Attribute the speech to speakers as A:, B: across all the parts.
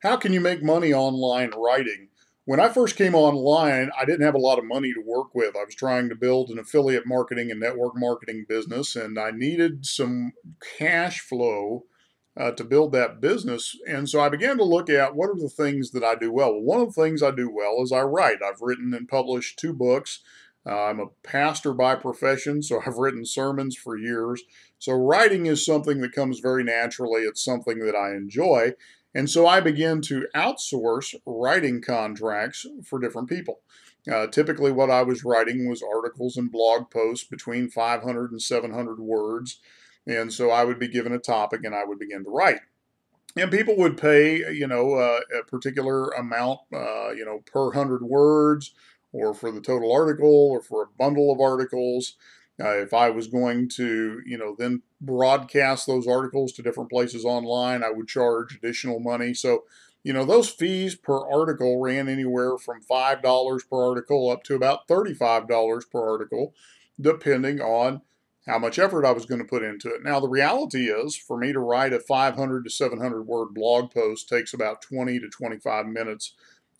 A: How can you make money online writing? When I first came online, I didn't have a lot of money to work with. I was trying to build an affiliate marketing and network marketing business, and I needed some cash flow to build that business. And so I began to look at what are the things that I do well. Well, one of the things I do well is I write. I've written and published 2 books. I'm a pastor by profession, so I've written sermons for years. So writing is something that comes very naturally. It's something that I enjoy. And so I began to outsource writing contracts for different people. Typically, what I was writing was articles and blog posts between 500 and 700 words. And so I would be given a topic and I would begin to write. And people would pay, a particular amount, per 100 words, or for the total article, or for a bundle of articles. If I was going to, then broadcast those articles to different places online, I would charge additional money. So, those fees per article ran anywhere from $5 per article up to about $35 per article, depending on how much effort I was going to put into it. Now, the reality is, for me to write a 500 to 700 word blog post takes about 20 to 25 minutes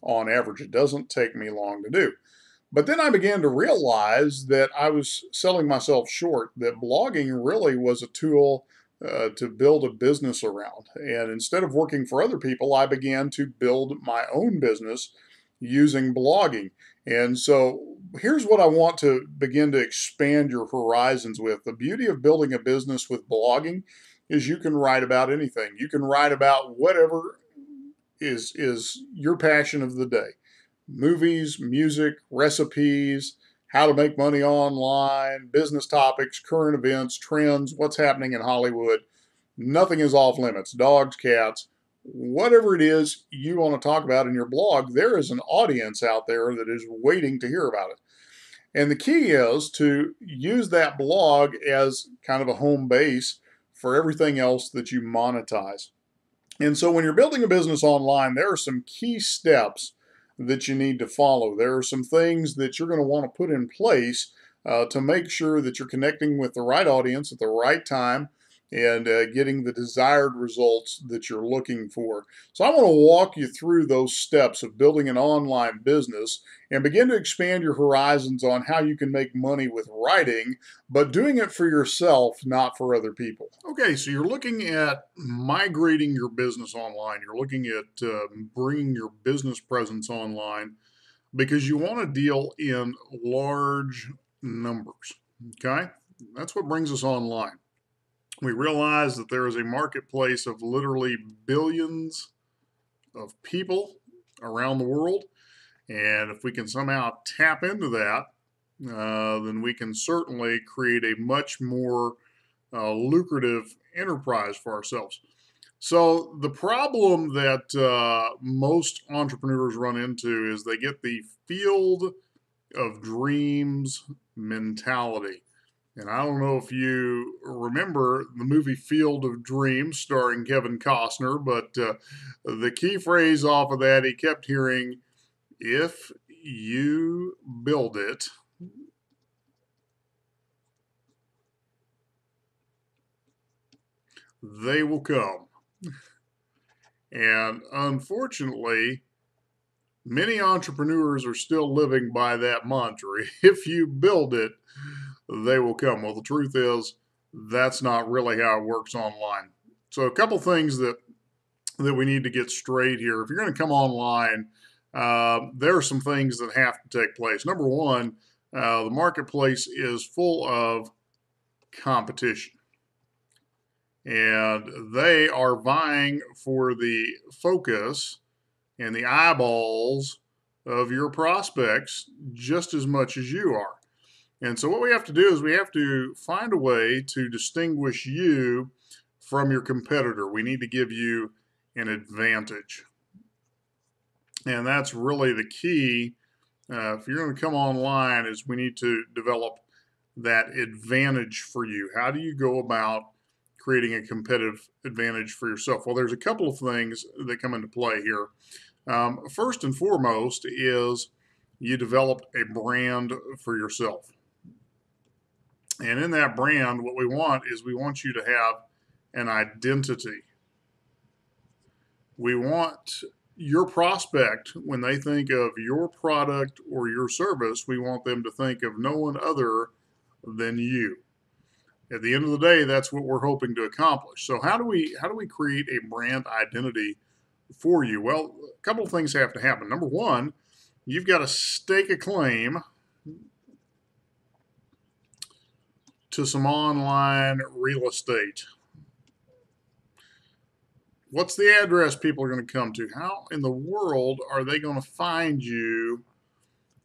A: on average. It doesn't take me long to do. But then I began to realize that I was selling myself short, that blogging really was a tool to build a business around. And instead of working for other people, I began to build my own business using blogging. And so here's what I want to begin to expand your horizons with. The beauty of building a business with blogging is you can write about anything. You can write about whatever is your passion of the day. Movies, music, recipes, how to make money online, business topics, current events, trends, what's happening in Hollywood. Nothing is off limits. Dogs, cats, whatever it is you want to talk about in your blog, there is an audience out there that is waiting to hear about it. And the key is to use that blog as kind of a home base for everything else that you monetize. And so when you're building a business online, there are some key steps that you need to follow. There are some things that you're going to want to put in place to make sure that you're connecting with the right audience at the right time and getting the desired results that you're looking for. So I want to walk you through those steps of building an online business and begin to expand your horizons on how you can make money with writing, but doing it for yourself, not for other people. Okay, so you're looking at migrating your business online. You're looking at bringing your business presence online because you want to deal in large numbers. Okay, that's what brings us online. We realize that there is a marketplace of literally billions of people around the world. And if we can somehow tap into that, then we can certainly create a much more lucrative enterprise for ourselves. So, the problem that most entrepreneurs run into is they get the field of dreams mentality. And I don't know if you remember the movie Field of Dreams starring Kevin Costner, but the key phrase off of that he kept hearing, if you build it, they will come. And unfortunately, many entrepreneurs are still living by that mantra. If you build it, they will come. Well, the truth is, that's not really how it works online. So, a couple things that we need to get straight here. If you're going to come online, there are some things that have to take place. Number one, the marketplace is full of competition, and they are vying for the focus and the eyeballs of your prospects just as much as you are. And so what we have to do is we have to find a way to distinguish you from your competitor. We need to give you an advantage. And that's really the key. If you're going to come online, is we need to develop that advantage for you. How do you go about creating a competitive advantage for yourself? Well, there's a couple of things that come into play here. First and foremost is you develop a brand for yourself. And in that brand, what we want is we want you to have an identity. We want your prospect, when they think of your product or your service, we want them to think of no one other than you. At the end of the day, that's what we're hoping to accomplish. So how do we create a brand identity for you? Well, a couple of things have to happen. Number one, you've got to stake a claim to some online real estate. What's the address people are going to come to? How in the world are they going to find you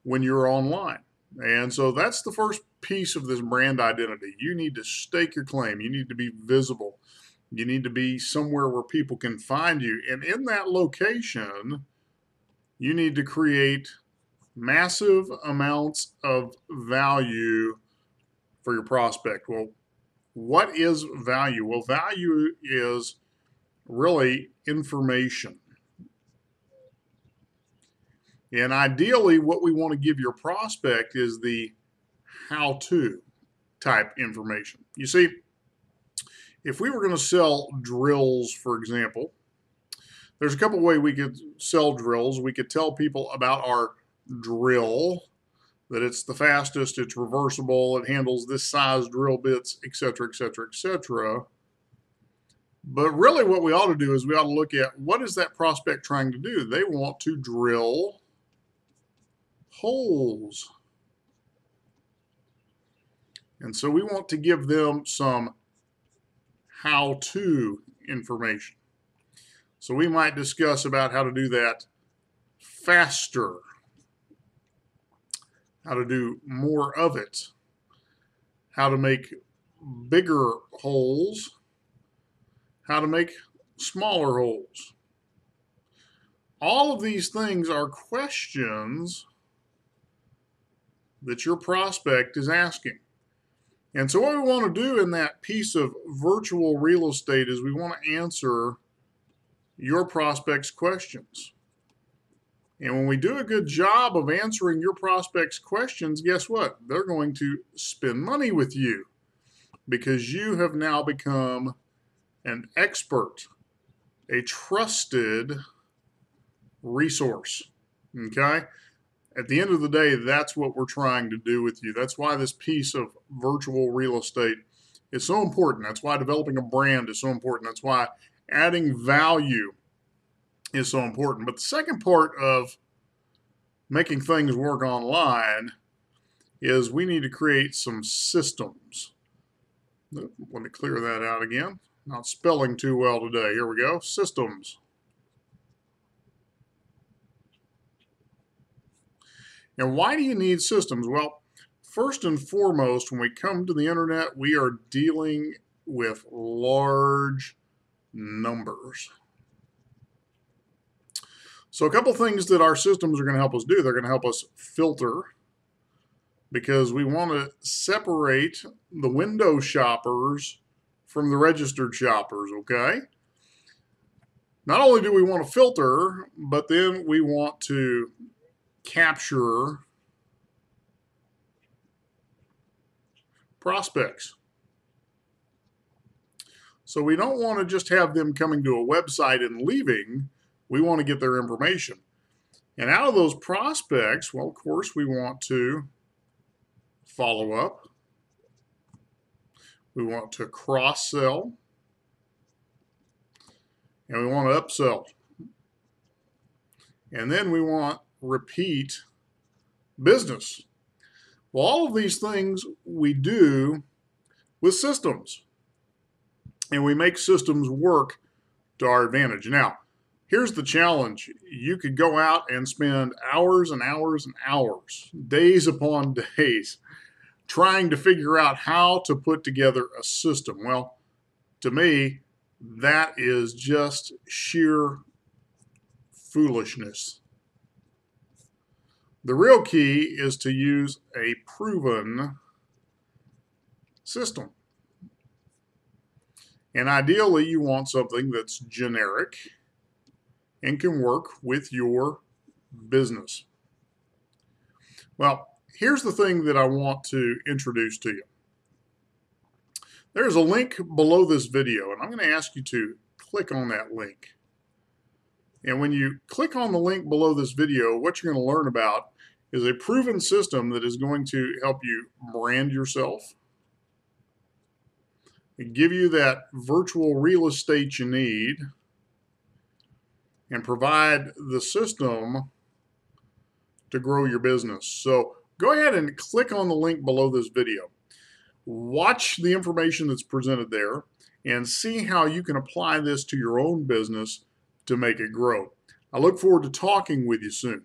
A: when you're online? And so that's the first piece of this brand identity. You need to stake your claim. You need to be visible. You need to be somewhere where people can find you. And in that location, you need to create massive amounts of value for your prospect. Well, what is value? Well, value is really information. And ideally, what we want to give your prospect is the how to type information. You see, if we were going to sell drills, for example, there's a couple ways we could sell drills. We could tell people about our drill, that it's the fastest, it's reversible, it handles this size drill bits, etc., etc., etc. But really what we ought to do is we ought to look at what is that prospect trying to do? They want to drill holes. And so we want to give them some how-to information. So we might discuss about how to do that faster, how to do more of it, how to make bigger holes, how to make smaller holes. All of these things are questions that your prospect is asking. And so what we want to do in that piece of virtual real estate is we want to answer your prospect's questions. And when we do a good job of answering your prospect's questions, guess what? They're going to spend money with you because you have now become an expert, a trusted resource. Okay? At the end of the day, that's what we're trying to do with you. That's why this piece of virtual real estate is so important. That's why developing a brand is so important. That's why adding value is so important. But the second part of making things work online is we need to create some systems. Let me clear that out again. Not spelling too well today. Here we go. Systems. And why do you need systems? Well, first and foremost, when we come to the internet, we are dealing with large numbers. So a couple things that our systems are going to help us do. They're going to help us filter because we want to separate the window shoppers from the registered shoppers, okay? Not only do we want to filter, but then we want to capture prospects. So we don't want to just have them coming to a website and leaving. We want to get their information. And out of those prospects, well, of course, we want to follow up. We want to cross-sell. And we want to upsell. And then we want repeat business. Well, all of these things we do with systems. And we make systems work to our advantage. Now, here's the challenge. You could go out and spend hours and hours and hours, days upon days, trying to figure out how to put together a system. Well, to me, that is just sheer foolishness. The real key is to use a proven system. And ideally, you want something that's generic and can work with your business. Well, here's the thing that I want to introduce to you. There's a link below this video, and I'm going to ask you to click on that link. And when you click on the link below this video, what you're going to learn about is a proven system that is going to help you brand yourself, give you that virtual real estate you need, and provide the system to grow your business. So go ahead and click on the link below this video. Watch the information that's presented there and see how you can apply this to your own business to make it grow. I look forward to talking with you soon.